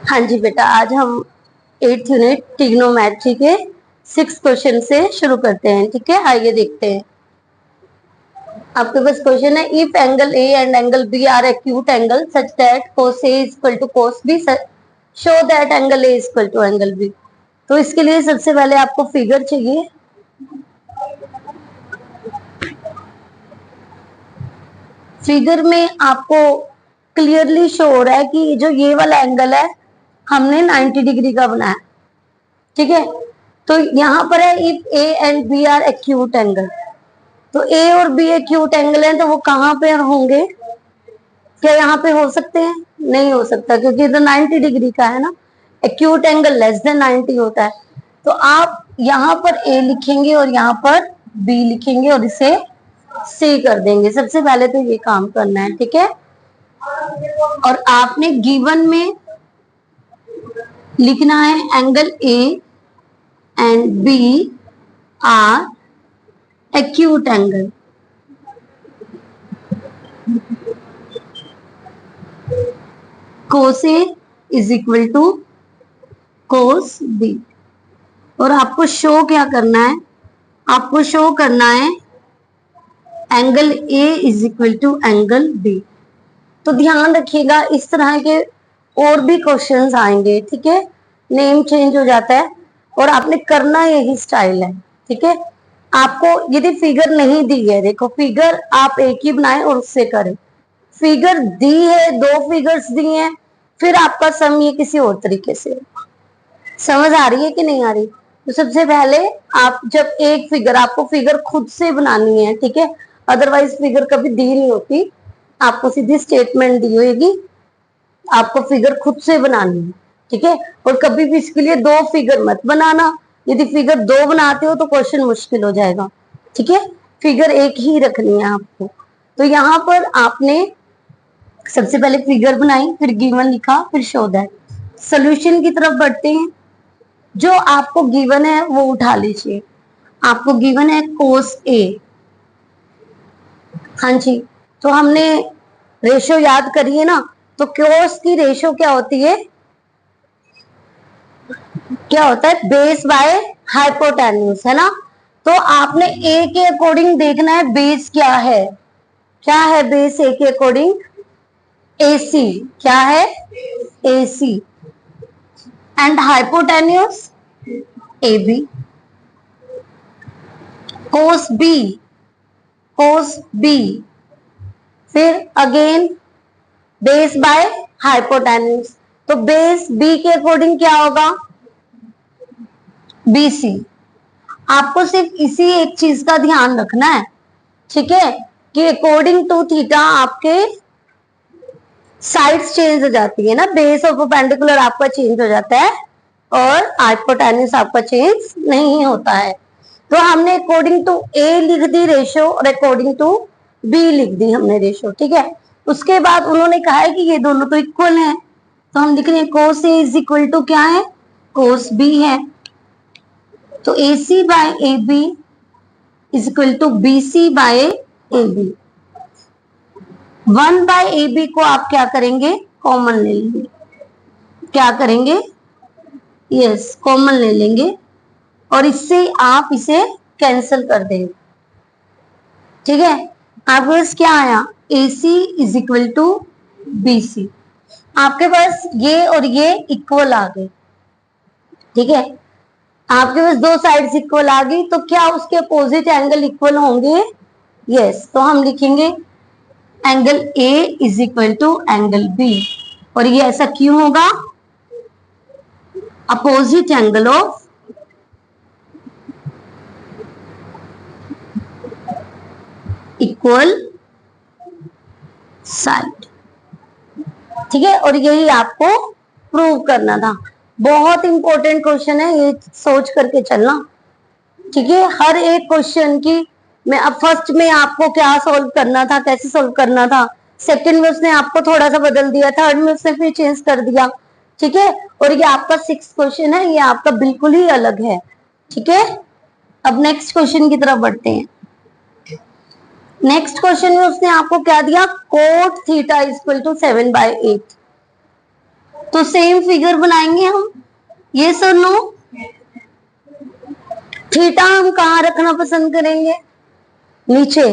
हाँ जी बेटा, आज हम 8th यूनिट ट्रिग्नोमेट्री के 6 क्वेश्चन से शुरू करते हैं। ठीक है, आइए देखते हैं। आपके पास क्वेश्चन है, if angle A and angle B are acute angle such that cos A is equal to cos B, show that angle A is equal to angle B। तो इसके लिए सबसे पहले आपको फिगर चाहिए। फिगर में आपको क्लियरली शो हो रहा है कि जो ये वाला एंगल है हमने 90 डिग्री का बनाया। ठीक है, तो यहाँ पर है if A and B are acute angle, तो ए और बी एक्यूट एंगल है, तो वो कहाँ पे होंगे? क्या यहाँ पे हो सकते हैं? नहीं हो सकता, क्योंकि इधर 90 डिग्री का है ना। एक्यूट एंगल लेस देन 90 होता है। तो आप यहाँ पर ए लिखेंगे और यहाँ पर बी लिखेंगे और इसे सी कर देंगे। सबसे पहले तो ये काम करना है। ठीक है, और आपने गिवन में लिखना है angle A and B are acute angle. cos A is equal to cos B। और आपको शो क्या करना है? आपको शो करना है angle A is equal to angle B। तो ध्यान रखिएगा, इस तरह के और भी क्वेश्चंस आएंगे। ठीक है, नेम चेंज हो जाता है और आपने करना यही स्टाइल है। ठीक है, आपको यदि फिगर नहीं दी है, देखो फिगर आप एक ही बनाए और उससे करें। फिगर दी है, 2 फिगर्स दी हैं, फिर आपका सम ये किसी और तरीके से। समझ आ रही है कि नहीं आ रही? तो सबसे पहले आप जब एक फिगर, आपको फिगर खुद से बनानी है। ठीक है, अदरवाइज फिगर कभी दी नहीं होती, आपको सीधी स्टेटमेंट दी होगी, आपको फिगर खुद से बनानी है। ठीक है, और कभी भी इसके लिए 2 फिगर मत बनाना। यदि फिगर 2 बनाते हो तो क्वेश्चन मुश्किल हो जाएगा। ठीक है, फिगर एक ही रखनी है आपको। तो यहाँ पर आपने सबसे पहले फिगर बनाई, फिर गिवन लिखा, फिर शो दैट। सोल्यूशन की तरफ बढ़ते हैं। जो आपको गिवन है वो उठा लीजिए। आपको गिवन है cos A। हाँ जी, तो हमने रेशो याद करी है ना। तो cos की रेशो क्या होती है? क्या होता है? बेस बाय हाइपोटेन्यूज, है ना। तो आपने A के अकॉर्डिंग देखना है बेस क्या है। क्या है बेस A के अकॉर्डिंग? AC। क्या है? AC। And hypotenuse AB। cos B, cos B, फिर अगेन बेस बाय हाइपोटेन्यूज। तो बेस B के अकॉर्डिंग क्या होगा? BC। आपको सिर्फ इसी एक चीज का ध्यान रखना है। ठीक है, कि अकॉर्डिंग टू थीटा आपके साइड्स चेंज हो जाती है ना। बेस और परपेंडिकुलर आपका चेंज हो जाता है और हाइपोटेन्यूज आपका चेंज नहीं होता है। तो हमने अकॉर्डिंग टू ए लिख दी रेशो और अकॉर्डिंग टू बी लिख दी हमने रेशो। ठीक है, उसके बाद उन्होंने कहा है कि ये दोनों तो इक्वल हैं, तो हम लिख रहे हैं cos A is equal to क्या है? cos B है। तो AC by AB is equal to BC by AB। 1 by AB को आप क्या करेंगे? कॉमन ले लेंगे। क्या करेंगे? यस, कॉमन ले लेंगे और इससे आप इसे कैंसिल कर देंगे। ठीक है, आपके पास क्या आया? AC is equal to BC। आपके पास ये और ये इक्वल आ गए। ठीक है, आपके पास 2 साइड्स इक्वल आ गई, तो क्या उसके अपोजिट एंगल इक्वल होंगे? यस, तो हम लिखेंगे angle A is equal to angle B। और ये ऐसा क्यों होगा? Opposite angle of equal side. ठीक है, और यही आपको प्रूव करना था। बहुत इंपॉर्टेंट क्वेश्चन है, ये सोच करके चलना। ठीक है, हर एक क्वेश्चन की मैं अब फर्स्ट में आपको क्या सोल्व करना था, कैसे सोल्व करना था, सेकंड में उसने आपको थोड़ा सा बदल दिया, थर्ड में उसने फिर चेंज कर दिया। ठीक है, और ये आपका 6th क्वेश्चन है, ये आपका बिल्कुल ही अलग है। ठीक है, अब नेक्स्ट क्वेश्चन की तरफ बढ़ते हैं। नेक्स्ट क्वेश्चन में उसने आपको क्या दिया? Cot theta equal to 7/8। तो सेम फिगर बनाएंगे हम, ये सर नो। थीटा हम कहाँ रखना पसंद करेंगे? नीचे,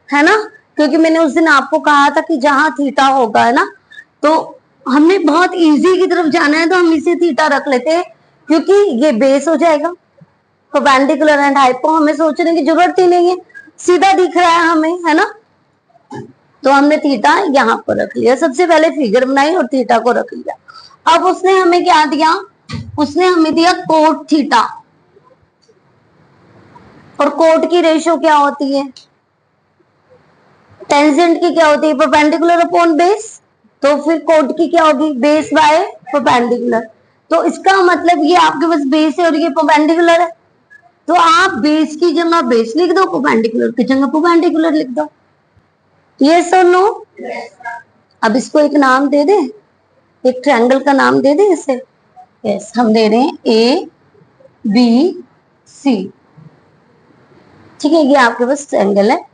है ना, क्योंकि मैंने उस दिन आपको कहा था कि जहां थीटा होगा, है ना, तो हमने बहुत इजी की तरफ जाना है तो हम इसे थीटा रख लेते हैं, क्योंकि ये बेस हो जाएगा। परपेंडिकुलर एंड हाइपो हमें सोचने की जरूरत ही नहीं है, सीधा दिख रहा है हमें, है ना। तो हमने थीटा यहाँ पर रख लिया, सबसे पहले फिगर बनाई और थीटा को रख लिया। अब उसने हमें क्या दिया? उसने हमें दिया कोट थीटा। और कोट की रेशो क्या होती है? टेंजेंट की क्या होती है? Perpendicular upon base. तो फिर कोट की क्या होगी? Base by perpendicular. तो इसका मतलब ये आपके पास बेस है और ये परपेंडिकुलर है, तो आप बेस की जगह बेस लिख दो, परपेंडिकुलर की जगह परपेंडिकुलर लिख दो। ये सो नो। अब इसको एक नाम दे दे, एक ट्रायंगल का नाम दे दे इसे। यस, हम दे रहे हैं ए बी सी। ठीक है, ये आपके पास ट्रायंगल है,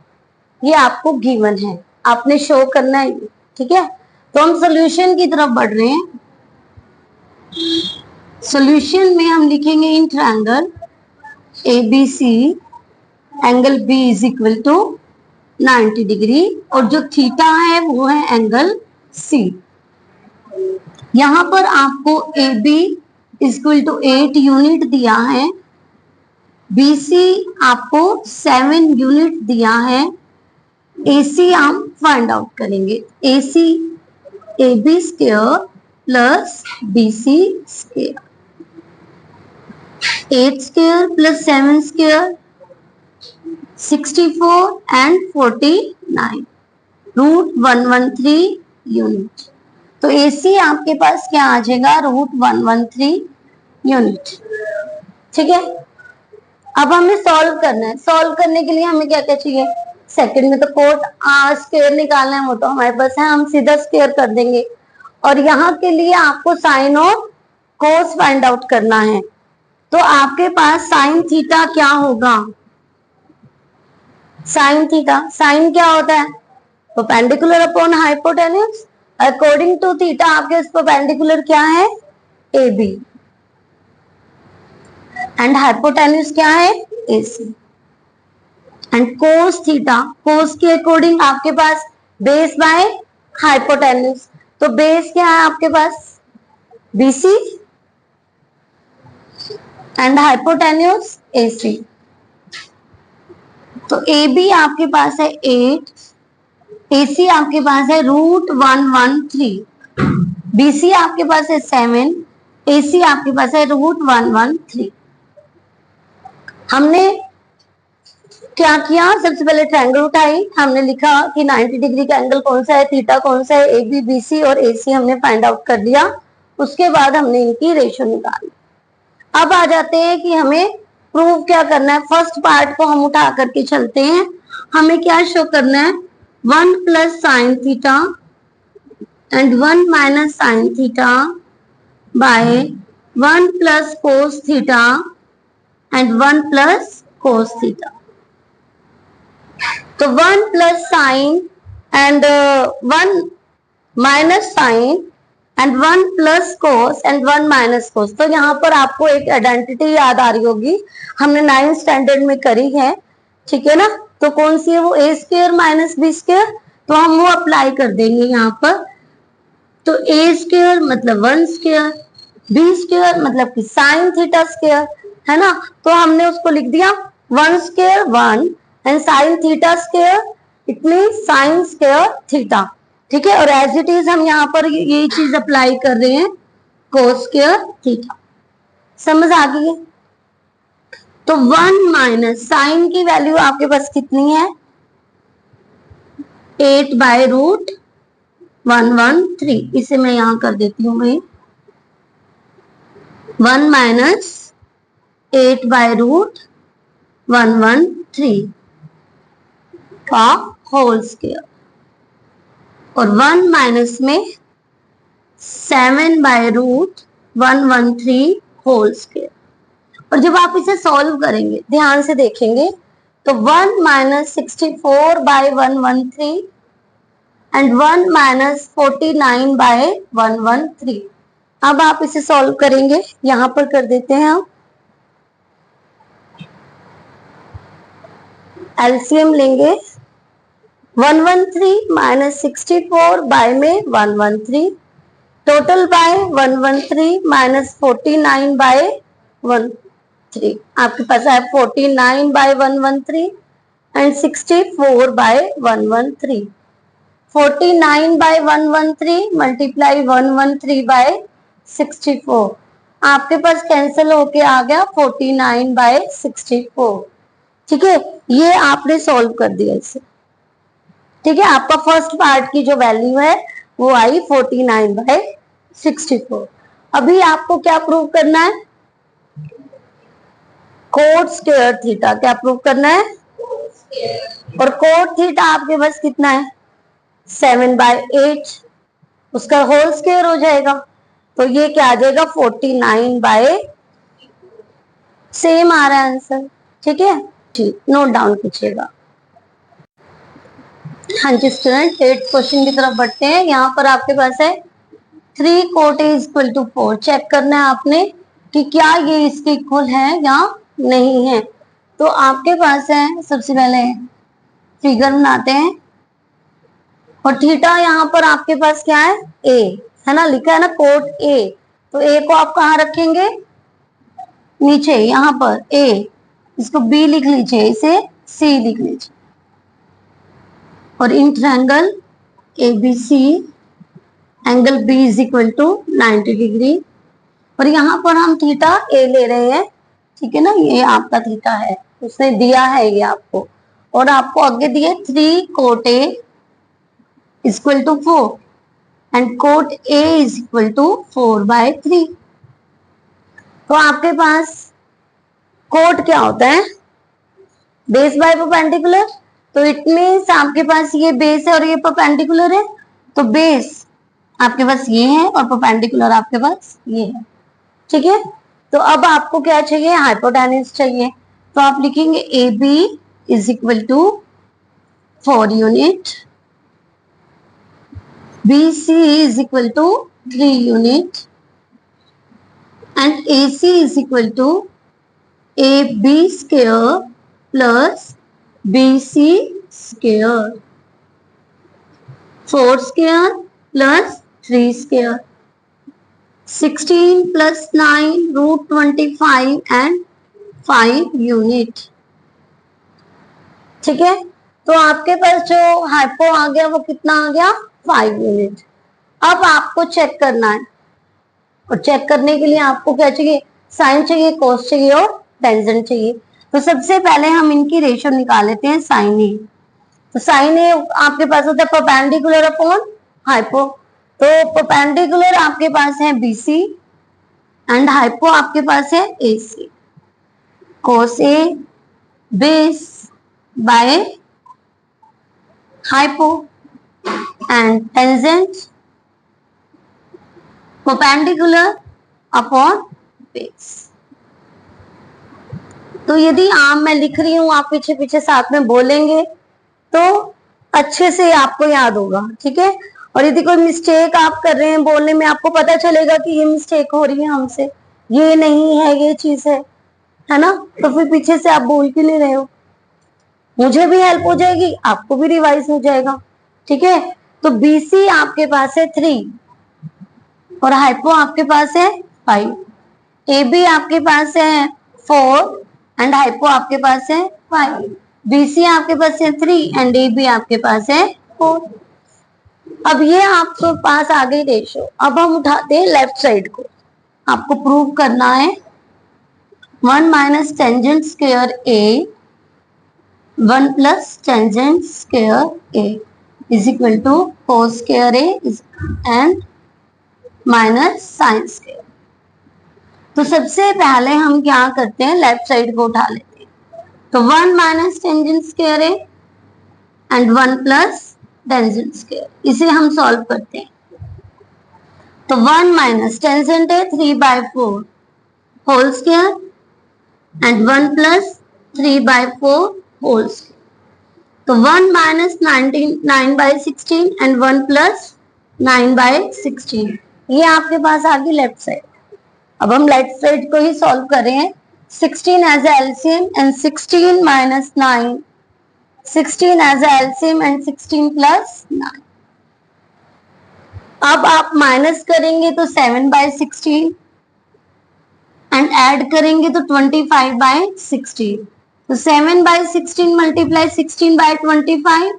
ये आपको गिवन है, आपने शो करना है। ठीक है, तो हम सॉल्यूशन की तरफ बढ़ रहे हैं। सॉल्यूशन में हम लिखेंगे in triangle A B C, angle B is equal to 90 degree, और जो थीटा है वो है एंगल सी। यहां पर आपको A B equal to 8 unit दिया है, बी सी आपको 7 यूनिट दिया है, AC हम फाइंड आउट करेंगे। AC AB square plus BC square, 8 square plus 7 square 64 and 49, root 113 unit. तो AC आपके पास क्या आ जाएगा? Root 113 unit. ठीक है, अब हमें सॉल्व करना है। सॉल्व करने के लिए हमें क्या क्या चाहिए? सेकंड में तो कोट स्क्वायर निकालना है, वो तो हमारे पास है, हम सीधा स्क्वायर कर देंगे। और यहाँ के लिए आपको साइन और कोस फाइंड आउट करना है। तो आपके पास साइन थीटा क्या होगा? साइन थीटा, साइन क्या होता है? Perpendicular upon hypotenuse. According to theta आपके परपेंडिकुलर क्या है? AB, एंड हाइपोटेन्यूज क्या है? AC। And cos theta, cos के अकॉर्डिंग आपके पास बेस बाय हाइपोटेन्यूज। तो बेस क्या है आपके पास? BC, and hypotenuse AC। तो AB आपके पास है 8, AC आपके पास है रूट 113, BC आपके पास है 7, AC आपके पास है रूट 113। हमने क्या किया? सबसे पहले ट्रायंगल उठाई, हमने लिखा कि 90 डिग्री का एंगल कौन सा है, थीटा कौन सा है, AB BC और AC हमने फाइंड आउट कर लिया। उसके बाद हमने इनकी रेशो निकाली। अब आ जाते हैं कि हमें प्रूव क्या करना है। फर्स्ट पार्ट को हम उठा करके चलते हैं। हमें क्या शो करना है? 1 plus sine theta and 1 minus sine theta by 1 plus cos theta and 1 plus cos theta. तो 1 plus sine and 1 minus sine and 1 plus cos and 1 minus cos. तो यहाँ पर आपको एक आइडेंटिटी याद आ रही होगी, हमने 9th स्टैंडर्ड में करी है। ठीक है ना, तो कौन सी है वो? ए स्क्वायर माइनस बी स्क्वायर। तो हम वो अप्लाई कर देंगे यहाँ पर। तो ए स्क्वायर मतलब 1 स्क्वायर, बी स्क्वायर मतलब कि साइन थीटा स्क्वायर, है ना। तो हमने उसको लिख दिया 1 square 1 and sine theta square, it means sine square theta. ठीक है, और एज इट इज हम यहाँ पर ये चीज अप्लाई कर रहे हैं, कोस स्क्वायर थीटा। समझ आ गई है? तो 1 माइनस साइन की वैल्यू आपके पास कितनी है? 8 बाय रूट 113। इसे मैं यहां कर देती हूँ भाई, 1 माइनस 8 बाय रूट 113 का होल स्क्वायर, और 1 माइनस में 7 बाय रूट 113 होल स्क्वायर। और जब आप इसे सॉल्व करेंगे, ध्यान से देखेंगे, तो 1 minus 64 by 113 and 1 minus 49 by 113। अब आप इसे सॉल्व करेंगे, यहां पर कर देते हैं हम। एलसीएम लेंगे 113 माइनस 64 बाय में 113, टोटल बाय 113 माइनस 49 बाय 13। आपके पास है 49 by 113 and 64 by 113। 49 by 113 multiply 113 by 64, आपके पास कैंसिल होके आ गया 49 बाय 64। ठीक है, ये आपने सॉल्व कर दिया इसे। ठीक है, आपका फर्स्ट पार्ट की जो वैल्यू है वो आई 49 बाय 64। अभी आपको क्या प्रूव करना है? Coat square theta. क्या प्रूव करना है? और कोट थीटा आपके पास कितना है? 7/8, उसका होल स्क्वायर हो जाएगा, तो ये क्या आ जाएगा? 49 बाय, सेम आ रहा है आंसर। ठीक है, ठीक, नोट डाउन कीजिएगा। हाँ जी स्टूडेंट, 8th क्वेश्चन की तरफ बढ़ते हैं। यहाँ पर आपके पास है 3 cot is equal to 4। Check करना है आपने कि क्या ये इसके इक्वल है या नहीं है। तो आपके पास है, सबसे पहले फिगर बनाते हैं, और थीटा यहाँ पर आपके पास क्या है? ए है ना, लिखा है ना कोट ए, तो ए को आप कहाँ रखेंगे? नीचे, यहाँ पर ए, इसको बी लिख लीजिए, इसे सी लिख लीजिए, और in triangle ABC angle B is equal to 90 degree, और यहाँ पर हम थीटा ए ले रहे हैं। ठीक है ना, ये आपका थीटा है, उसने दिया है ये आपको, और आपको आगे दिए 3 cot A equal to 4 and cot A is equal to 4/3। तो आपके पास कोट क्या होता है? Base by perpendicular. तो इट मीन्स आपके पास ये बेस है और ये परपेंडिकुलर है, तो बेस आपके पास ये है और परपेंडिकुलर आपके पास ये है। ठीक है, तो अब आपको क्या चाहिए? हाइपोटेन्यूज चाहिए, तो आप लिखेंगे A B is equal to 4 unit, B C is equal to 3 unit and A C is equal to A B square plus B C square, 4 square plus 3 square, 16 plus 9 √25 and 5 unit. ठीक है, तो आपके पास जो hypo आ गया वो कितना आ गया? 5 यूनिट। अब आपको चेक करना है, और चेक करने के लिए आपको क्या चाहिए? साइन चाहिए, कोस चाहिए और टेंजेंट चाहिए। तो सबसे पहले हम इनकी रेशियो निकाल लेते हैं। साइन ए, तो साइन ए आपके पास होता है परपेंडिकुलर अपॉन हाइपो, तो परपेंडिकुलर आपके पास है BC एंड हाइपो आपके पास है AC। Cos A base by hypo and tangent perpendicular upon base. तो यदि मैं लिख रही हूं, आप पीछे पीछे साथ में बोलेंगे तो अच्छे से आपको याद होगा। ठीक है, और यदि कोई मिस्टेक आप कर रहे हैं बोलने में, आपको पता चलेगा कि ये मिस्टेक हो रही है हमसे, ये नहीं है, ये चीज है ना, तो फिर पीछे से आप बोल क्यों नहीं रहे हो? मुझे भी हेल्प हो जाएगी, आपको भी रिवाइज हो जाएगा। ठीक है, तो BC आपके पास है 3 और हाइपो आपके पास है 5, AB आपके पास है 4 एंड हाइपो आपके पास है 5, BC आपके पास है 3 एंड AB आपके पास है 4। अब ये आपके पास आ गई रेशियो। अब हम उठाते हैं लेफ्ट साइड को। आपको प्रूव करना है 1 minus tangent square A 1 plus tangent square A is equal to cos square A and minus sine square. तो सबसे पहले हम क्या करते हैं? लेफ्ट साइड को उठा लेते हैं। तो 1 minus tangent square A and 1 plus tangent square, इसे हम सॉल्व करते हैं। तो 1 माइनस टेंजेंट है 3/4 whole square and 1 plus 3/4 whole square, तो 1 माइनस 9/16 एंड 1 प्लस 9/16, ये आपके पास आ गई लेफ्ट साइड। अब हम लेफ्ट साइड को ही सॉल्व कर रहे हैं। 16 as LCM and 16 minus 9, 16 as LCM and 16 plus 9। अब आप माइनस करेंगे तो 7/16 एंड ऐड करेंगे तो 25/16। तो 7/16 मल्टीप्लाई 16/25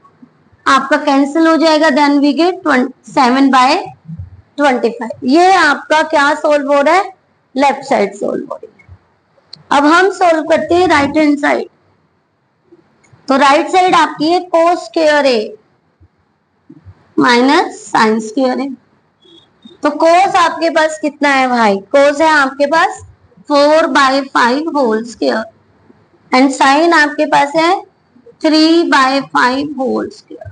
आपका कैंसिल हो जाएगा, देन वी गेट 7/25। ये आपका क्या सोल्व हो रहा है, लेफ्ट साइड सोल्व हो रही है। अब हम सोल्व करते हैं राइट हैंड साइड। तो राइट साइड आपकी है कोस स्क्वायर ए माइनस साइन स्क्वायर ए। तो कोस आपके पास कितना है भाई, कोस है आपके पास 4/5 होल स्क्वायर एंड साइन आपके पास है 3/5 होल स्क्वायर।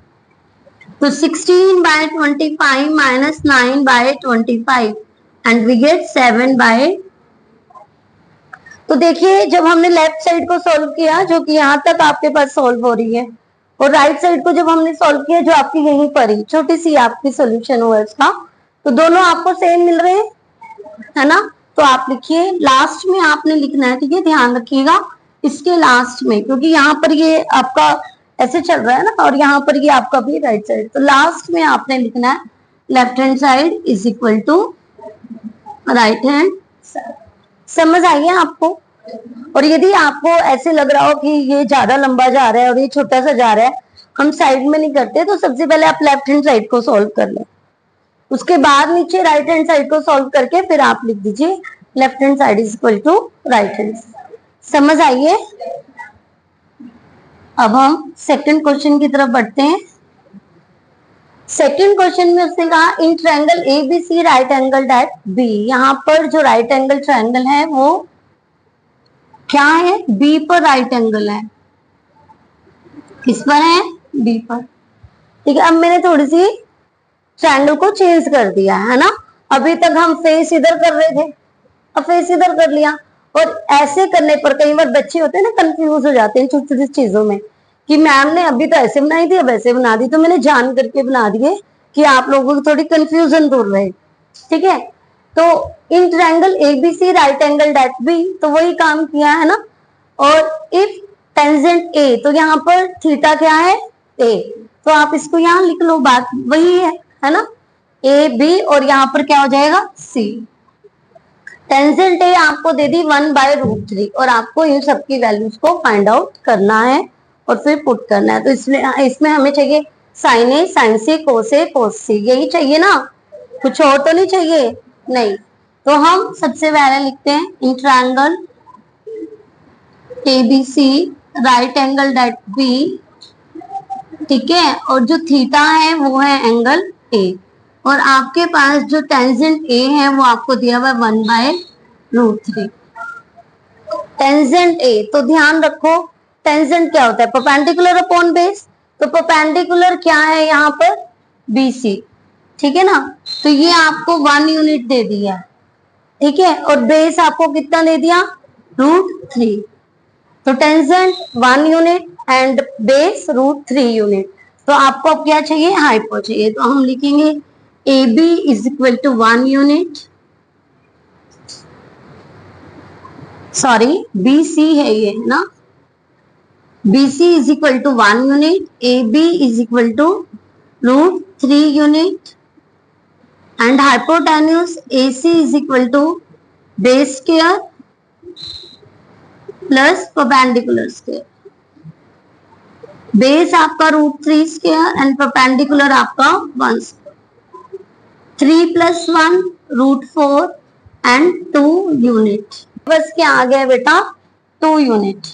तो 16/25 माइनस 9/25 एंड वी गेट 7/। तो देखिए जब हमने लेफ्ट साइड को सॉल्व किया जो कि यहाँ तक आपके पास सॉल्व हो रही है, और राइट साइड को जब हमने सॉल्व किया जो आपकी यहीं पर ही छोटी सी आपकी सॉल्यूशन हुआ इसका, तो दोनों आपको सेम मिल रहे हैं, है ना। तो आप लिखिए, लास्ट में आपने लिखना है, ठीक है, ध्यान रखिएगा इसके लास्ट में, क्योंकि यहाँ पर ये आपका ऐसे चल रहा है ना, और यहाँ पर ये आपका भी राइट साइड। तो लास्ट में आपने लिखना है left hand side is equal to right hand side. समझ आई है आपको। और यदि आपको ऐसे लग रहा हो कि ये ज्यादा लंबा जा रहा है और ये छोटा सा जा रहा है, हम साइड में नहीं करते, तो सबसे पहले आप लेफ्ट हैंड साइड को सॉल्व कर लें, उसके बाद नीचे राइट हैंड साइड को सॉल्व करके फिर आप लिख दीजिए left hand side is equal to right hand. समझ आइए। अब हम सेकंड क्वेश्चन की तरफ बढ़ते हैं। सेकंड क्वेश्चन में उसने कहा in triangle ABC right angle at B. यहाँ पर जो राइट एंगल ट्रायंगल है वो क्या है, बी पर राइट एंगल है। किस पर है, बी पर। ठीक है, अब मैंने थोड़ी सी ट्रायंगल को चेंज कर दिया है ना। अभी तक हम फेस इधर कर रहे थे, अब फेस इधर कर लिया। और ऐसे करने पर कई बार बच्चे होते हैं ना, कंफ्यूज हो जाते हैं छोटी छोटी चीजों में, कि मैम ने अभी तो ऐसे बनाई थी अब ऐसे बना दी। तो मैंने जान करके बना दिए कि आप लोगों को थोड़ी कंफ्यूजन दूर रहे। ठीक है, तो in triangle ABC right angle at B, तो वही काम किया है ना। और इफ टेंजेंट ए, तो यहाँ पर थीटा क्या है, ए, तो आप इसको यहाँ लिख लो, बात वही है ना, ए बी, और यहाँ पर क्या हो जाएगा, सी। टेंजेंट ए आपको दे दी 1/√3, और आपको इन सबकी वैल्यूज को फाइंड आउट करना है और फिर पुट करना है। तो इसमें हमें चाहिए साइन ए, साइन सी, कोस ए, कोस सी, यही चाहिए ना, कुछ और तो नहीं चाहिए, नहीं। तो हम सबसे पहले लिखते हैं in triangle ABC right angle at B, ठीक है, और जो थीटा है वो है एंगल ए, और आपके पास जो टेंजेंट ए है वो आपको दिया हुआ है 1/√3। टेंजेंट ए, तो ध्यान रखो टेंजेंट क्या होता है, परपेंडिकुलर अपॉन बेस। तो परपेंडिकुलर क्या है यहाँ पर, बीसी, ठीक है ना। तो ये आपको 1 यूनिट दे दिया, ठीक है, और बेस आपको कितना दे दिया, √3। तो tangent 1 unit and base √3 unit. तो आपको अब क्या चाहिए, हाइपो चाहिए। तो हम लिखेंगे A B is equal to 1 unit, sorry B C है ये ना, B C is equal to 1 unit, A B is equal to √3 unit, and hypotenuse A C is equal to base square plus perpendicular square. Base आपका √3 square and perpendicular आपका 1 square. 3 + 1 √4 and 2 unit. बस क्या आ गया बेटा, 2 unit.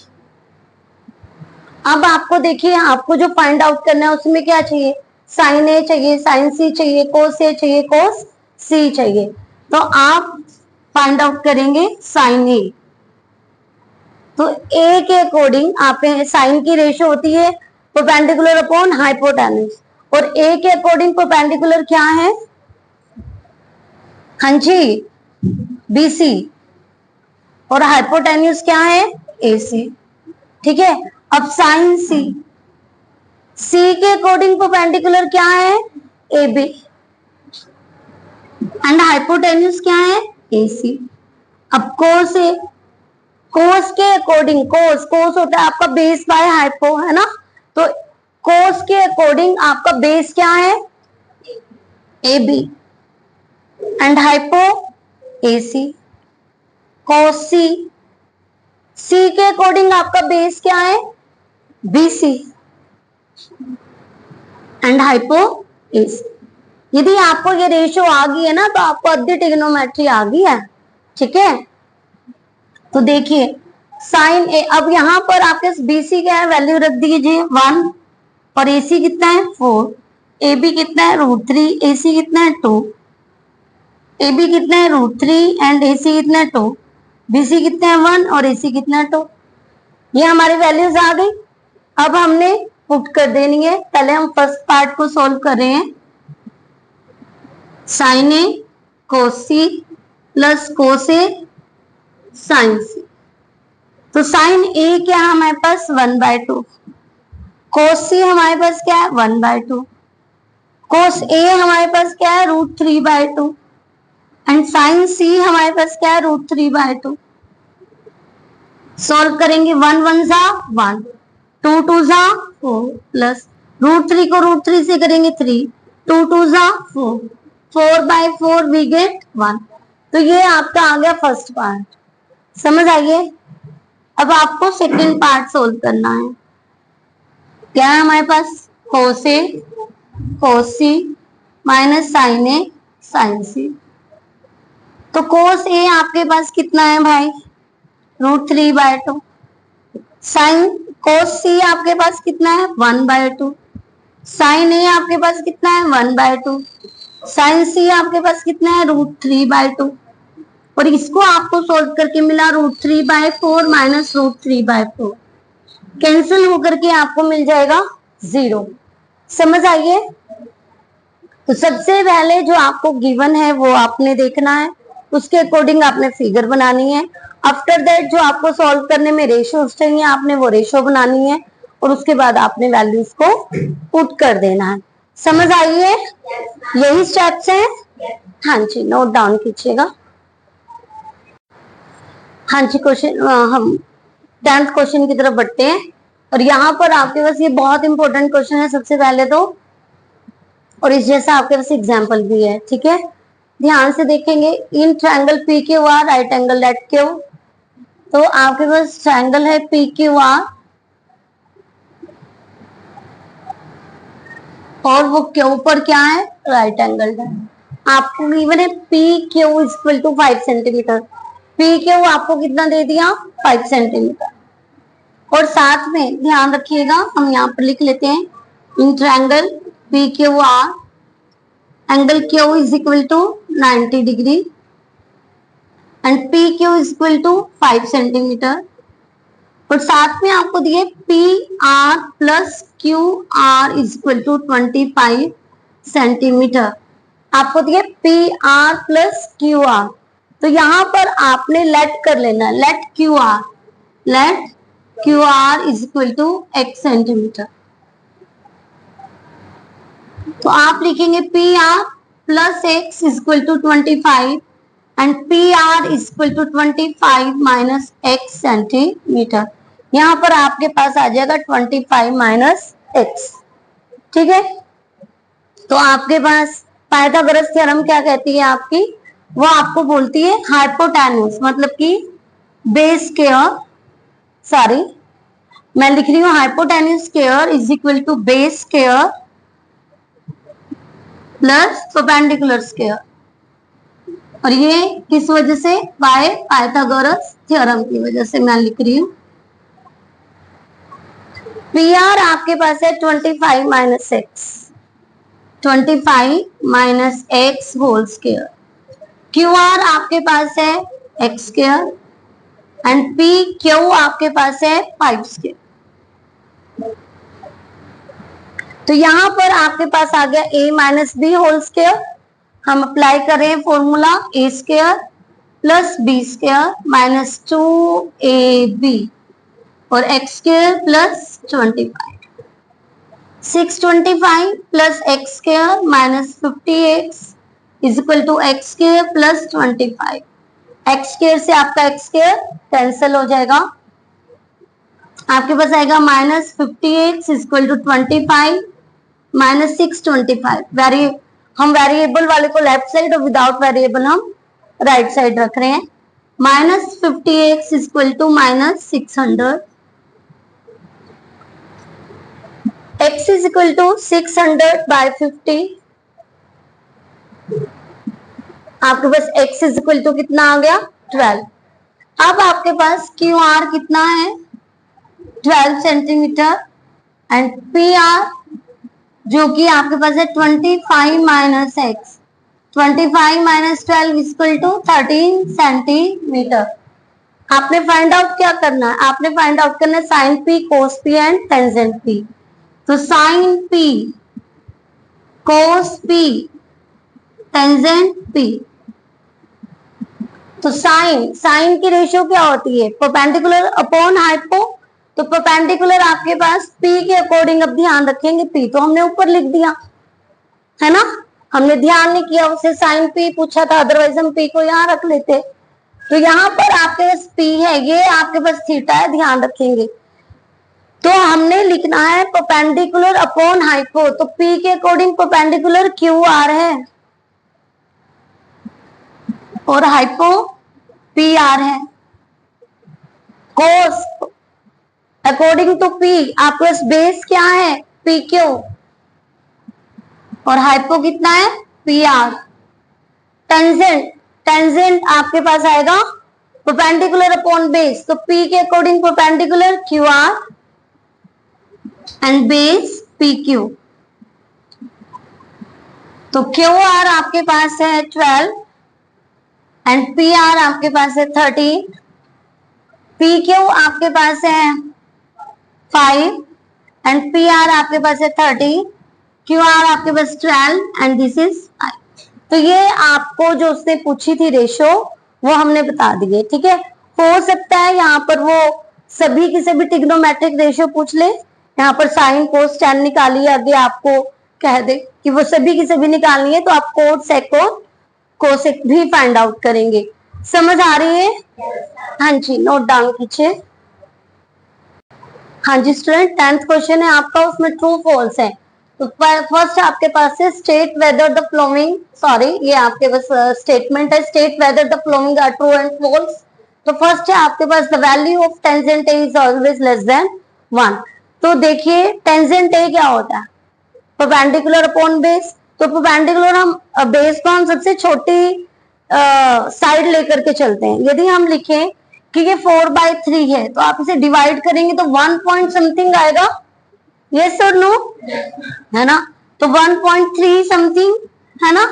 अब आपको देखिए, आपको जो फाइंड आउट करना है उसमें क्या चाहिए, साइन ए चाहिए, साइन सी चाहिए, कोस ए चाहिए, कोस सी चाहिए। तो आप फाइंड आउट करेंगे साइन ए। तो ए के अकॉर्डिंग आप साइन की रेशियो होती है परपेंडिकुलर अपॉन हाइपोटेन्यूज, और ए के अकॉर्डिंग परपेंडिकुलर क्या है, हाँ जी, बीसी, और हाइपोटेन्यूज क्या है, एसी। ठीक है, अब साइन सी, सी के अकॉर्डिंग परपेंडिकुलर क्या है, ए बी, एंड हाइपोटेन्यूज क्या है, AC। अब कोस ए, कोस के अकॉर्डिंग, कोस कोस होता है आपका बेस बाय हाइपो, है ना, तो कोस के अकॉर्डिंग आपका बेस क्या है, AB एंड हाइपो AC। कोस सी, सी के अकॉर्डिंग आपका बेस क्या है, BC एंड हाइपो AC। यदि आपको ये रेशियो आ गई है ना तो आपको आधी ट्रिग्नोमेट्री आ गई है, ठीक है। तो देखिए साइन ए, अब यहां पर आपके BC क्या है, वैल्यू रख दीजिए 1, और AC कितना है 4, AB कितना है √3, AC कितना है 2, AB कितना है √3 एंड AC कितना है 2, BC कितना है 1 और AC कितना है 2। ये हमारी वैल्यूज आ गई। अब हमने पुट कर देनी है। पहले हम फर्स्ट पार्ट को सॉल्व कर रहे हैं। साइन ए कोस सी प्लस कोस ए साइन सी। तो साइन ए क्या है हमारे पास 1/2, कोस सी हमारे पास क्या है 1/2, कोस ए हमारे पास क्या है √3/2 एंड साइन सी हमारे पास क्या है √3/2। सॉल्व करेंगे 1 1 जा 1, 2 2 जा 4 प्लस √3 को √3 से करेंगे 3, 2 2 जा 4, 4/4 वी गेट 1। तो ये आपका आ गया फर्स्ट पार्ट, समझ आइए। अब आपको सेकंड पार्ट सोल्व करना है। क्या है हमारे पास, कोस ए कोस सी माइनस साइन ए साइन सी। तो कोस ए आपके पास कितना है भाई, √3/2, साइन कोस सी आपके पास कितना है 1/2, साइन ए आपके पास कितना है 1/2, साइन सी आपके पास कितना है √3/2, और इसको आपको सोल्व करके मिला √3/4 माइनस √3/4, कैंसिल होकर के आपको मिल जाएगा 0। समझ आइए। तो सबसे पहले जो आपको गिवन है वो आपने देखना है, उसके अकॉर्डिंग आपने फिगर बनानी है। आफ्टर दैट जो आपको सॉल्व करने में रेशियोज चाहिए आपने वो रेशियो बनानी है, और उसके बाद आपने वैल्यूज को पुट कर देना है। समझ आइए, यही स्टेप्स हैं। हाँ जी, नोट डाउन कीजिएगा। हाँ जी, क्वेश्चन हम 10th क्वेश्चन की तरफ बढ़ते हैं। और यहाँ पर आपके पास ये बहुत इंपॉर्टेंट क्वेश्चन है सबसे पहले तो, और इस जैसा आपके पास एग्जाम्पल भी है, ठीक है। ध्यान से देखेंगे। In triangle P Q R right angle at Q, तो आपके पास ट्रायंगल है पी क्यू आर और वो क्यू पर क्या है, राइट एंगल है। आपको गिवन है P Q equal to 5 centimetre, P Q आपको कितना दे दिया 5 सेंटीमीटर। और साथ में ध्यान रखिएगा, हम यहाँ पर लिख लेते हैं in triangle P Q R angle Q is equal to 90 degree and P Q is equal to 5 centimetre. और साथ में आपको दिए P R plus Q R is equal to 25 centimetre. आपको दिए P R plus Q R, तो यहां पर आपने लेट कर लेना, let Q R is equal to x centimetre. तो आप लिखेंगे P R plus x is equal to 25 and P R is equal to 25 minus x centimetre. यहाँ पर आपके पास आ जाएगा 25 माइनस एक्स, ठीक है। तो आपके पास पाइथागोरस थ्योरम क्या कहती है आपकी, वो आपको बोलती है हाइपोटेन्यूज, मतलब कि बेस स्क्वायर, सॉरी मैं लिख रही हूँ hypotenuse square is equal to base square plus perpendicular square. और ये किस वजह से, बाय पाइथागोरस थ्योरम की वजह से मैं लिख रही हूँ। पी आर आपके पास है 25 minus x, 25 minus x whole square. Q R आपके पास है x square and P Q आपके पास है 5 स्क्वायर। तो यहां पर आपके पास आ गया a minus B whole square. हम अप्लाई कर रहे हैं formula a square plus B square minus 2ab और x square plus 25, 625 plus x square minus 50x is equal to x square plus 25। X square से आपका एक्स स्क्वायर कैंसिल हो जाएगा, आपके पास आएगा minus 50x is equal to 25 minus 625। हम variable वाले को लेफ्ट साइड और विदाउट वेरिएबल हम राइट साइड रख रहे हैं। Minus 50x is equal to minus 600, x is equal to 600 by 50। आपके पास x इज इक्वल टू कितना आ गया 12। अब आपके पास क्यू आर कितना है 12 सेंटीमीटर एंड पी आर जो कि आपके पास है 25 minus x, 25 minus 12 is equal to 13 centimetre. आपने फाइंड आउट क्या करना है, आपने फाइंड आउट करना है sine P, cos P and tangent P. तो sine P, cos P, tangent P. तो साइन की रेशियो क्या होती है परपेंडिकुलर अपॉन हाइपो। तो परपेंडिकुलर आपके पास P के अकॉर्डिंग, अब ध्यान रखेंगे P तो हमने ऊपर लिख दिया है ना, हमने ध्यान नहीं किया, उसे साइन P पूछा था, अदरवाइज हम P को यहाँ रख लेते। तो यहाँ पर आपके पास P है, ये आपके पास थीटा है, ध्यान रखेंगे। तो हमने लिखना है परपेंडिकुलर अपॉन हाइपो, तो P के अकॉर्डिंग परपेंडिकुलर QR है और हाइपो PR है। कोस अकॉर्डिंग टू P आपके पास बेस क्या है PQ और हाइपो कितना है PR। टेंजेंट आपके पास आएगा परपेंडिकुलर अपॉन बेस, तो P के according perpendicular QR and base PQ। तो QR आपके पास है 12 एंड PR आपके पास है 13, PQ आपके पास है 5 एंड PR आपके पास है 30, QR आपके पास 12 एंड दिस इज 5। तो ये आपको जो उसने पूछी थी रेशो वो हमने बता दी है, ठीक है। हो सकता है यहाँ पर वो सभी की सभी ट्रिग्नोमेट्रिक रेशियो पूछ ले, यहाँ पर साइन कोस टेन निकालिए, आगे आपको कह दे कि वो सभी की सभी निकालनी है, तो आप कोट सेकोट कोसेक भी फाइंड आउट करेंगे। समझ आ रही है? हाँ जी, नोट डाउन कीजिए। हाँ जी स्टूडेंट, 10th क्वेश्चन है आपका, उसमें ट्रू फॉल्स है। तो फर्स्ट आपके पास है state whether the following, sorry ये आपके पास स्टेटमेंट है, state whether the following are true and false. तो फर्स्ट है आपके पास the value of tangent A is always less than 1। तो देखिए टेंजेंट ए क्या होता है परपेंडिकुलर अपॉन बेस। तो परपेंडिकुलर हम बेस को हम सबसे छोटी साइड लेकर के चलते हैं। यदि हम लिखें कि ये 4/3 है तो आप इसे डिवाइड करेंगे तो 1 पॉइंट समथिंग आएगा, यस और नो, है ना। तो 1.3 समथिंग है ना।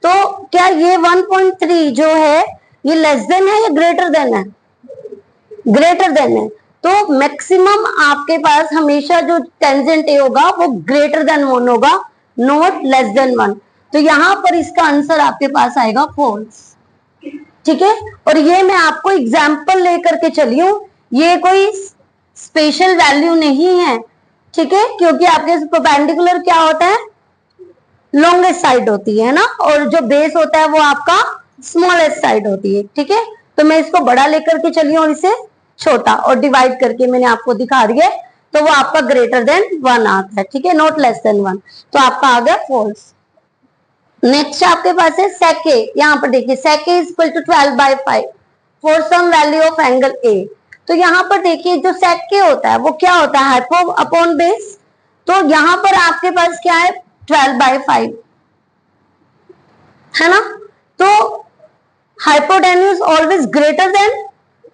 तो क्या ये 1.3 जो है ये लेस देन है या ग्रेटर देन है, ग्रेटर देन है। तो मैक्सिमम आपके पास हमेशा जो टेंजेंट ए होगा वो ग्रेटर देन 1 होगा, नॉट लेस देन 1। तो यहां पर इसका आंसर आपके पास आएगा फॉल्स, ठीक है। और ये मैं आपको एग्जाम्पल लेकर के चली हूं, ये कोई स्पेशल वैल्यू नहीं है, ठीक है, क्योंकि आपके परपेंडिकुलर क्या होता है लॉन्गेस्ट साइड होती है ना, और जो बेस होता है वो आपका स्मॉलेस्ट साइड होती है, ठीक है। तो मैं इसको बड़ा लेकर के चली हूं और इसे छोटा, और डिवाइड करके मैंने आपको दिखा दिया, तो वो आपका ग्रेटर देन 1 आता है, ठीक है, नॉट लेस देन 1। तो आपका आ गया फॉल्स। नेक्स्ट आपके पास है सेक ए, यहाँ पर देखिए sec A is equal to 12/5 for some value of angle A. तो यहाँ पर देखिए जो सेक ए होता है वो क्या होता है हाइपो अपॉन बेस। तो यहाँ पर आपके पास क्या है 12/5 है ना। तो hypotenuse always greater than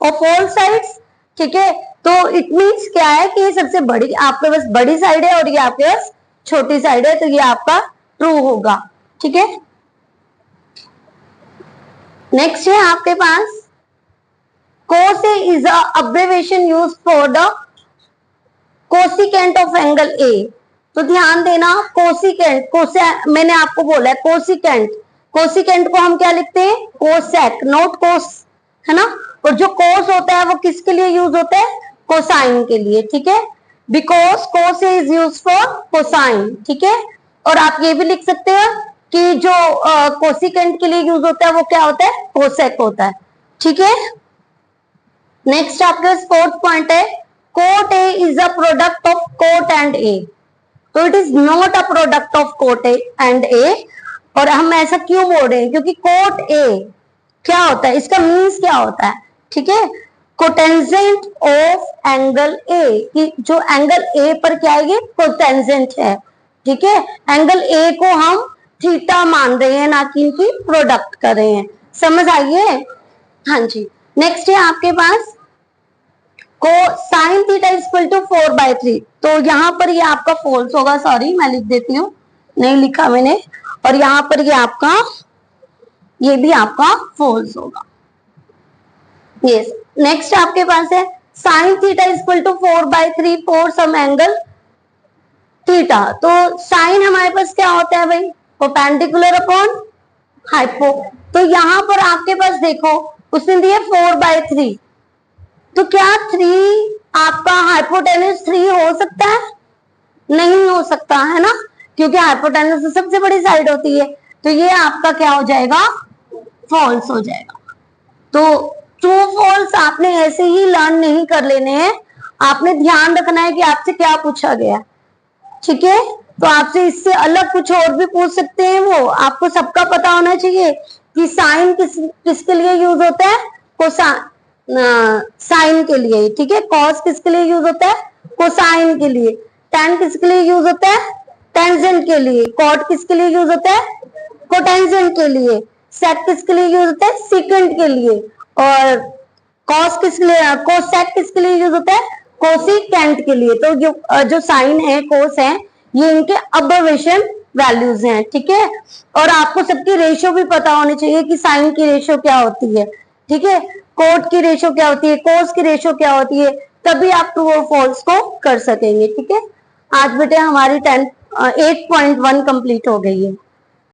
of all sides, ठीक है। तो इट मींस क्या है कि ये सबसे बड़ी आपके पास बड़ी साइड है और ये आपके पास छोटी साइड है, तो ये आपका ट्रू होगा, ठीक है। नेक्स्ट है आपके पास cos A is a abbreviation used for the cosecant of angle A। तो ध्यान देना कोसेक मैंने आपको बोला है कोसिकेंट, कोसिकेंट को हम क्या लिखते हैं कोसेक, नॉट कोस, है ना। और जो कोस होता है वो किसके लिए यूज होता है कोसाइन के लिए, ठीक है, because cos is use for cosine, ठीक है। और आप ये भी लिख सकते हैं कि जो कोसिकेंट के लिए यूज होता है वो क्या होता है, कोसेक होता है। ठीक है, नेक्स्ट आपके फोर्थ पॉइंट है, cot A is a product of cot and A. तो it is not a product of cot A and A. और हम ऐसा क्यों बोल रहे हैं, क्योंकि कोट ए क्या होता है, इसका मीन्स क्या होता है, ठीक है, कोटेंजेंट ऑफ एंगल ए, कि जो एंगल ए पर क्या है, कोटेंजेंट है। ठीक है, एंगल ए को हम थीटा मान रहे हैं, ना कि इनकी प्रोडक्ट कर रहे हैं। समझ आइए, हाँ जी। नेक्स्ट है आपके पास को sine theta is equal to 4/3। तो यहाँ पर ये आपका फॉल्स होगा, सॉरी मैं लिख देती हूँ, नहीं लिखा मैंने, और यहाँ पर ये आपका, ये भी आपका फॉल्स होगा। यस, नेक्स्ट आपके पास है sine theta is equal to 4/3 for some angle theta. तो साइन हमारे पास क्या होता है भाई, परपेंडिकुलर अपॉन हाइपो। तो यहाँ पर आपके पास देखो उसने दिया 4/3, तो क्या 3 आपका हाइपोटेनस 3 हो सकता है, नहीं हो सकता है ना, क्योंकि हाइपोटेनस तो सबसे बड़ी साइड होती है। तो ये आपका क्या हो जाएगा, फॉल्स हो जाएगा। तो ट्रू फॉल्स आपने ऐसे ही लर्न नहीं कर लेने हैं, आपने ध्यान रखना है कि आपसे क्या पूछा गया। ठीक है, तो आपसे इससे अलग कुछ और भी पूछ सकते हैं, वो आपको सबका पता होना चाहिए कि साइन किसके लिए यूज होता है, साइन के लिए। ठीक है, कॉस किसके लिए यूज होता है, कोसाइन के लिए। टेन किसके लिए यूज होता है, टेंजेंट के लिए। कॉट किसके लिए यूज होता है, कोटेंजेंट के लिए। सेक किसके लिए यूज होता है, सीकेंट के लिए। और कॉस किसके लिए, कोसेक किसके लिए यूज होता है, कोसिकेंट के लिए। तो जो साइन है, कोस है, ये इनके अब्बरेविएशन वैल्यूज हैं। ठीक है, और आपको सबकी रेशियो भी पता होनी चाहिए कि साइन की रेशियो क्या होती है। ठीक है, कोट की रेशियो क्या होती है, कोस की रेशियो क्या होती है, तभी आप ट्रू और फॉल्स को कर सकेंगे। ठीक है, आज बेटे हमारी 8.1 कंप्लीट हो गई है।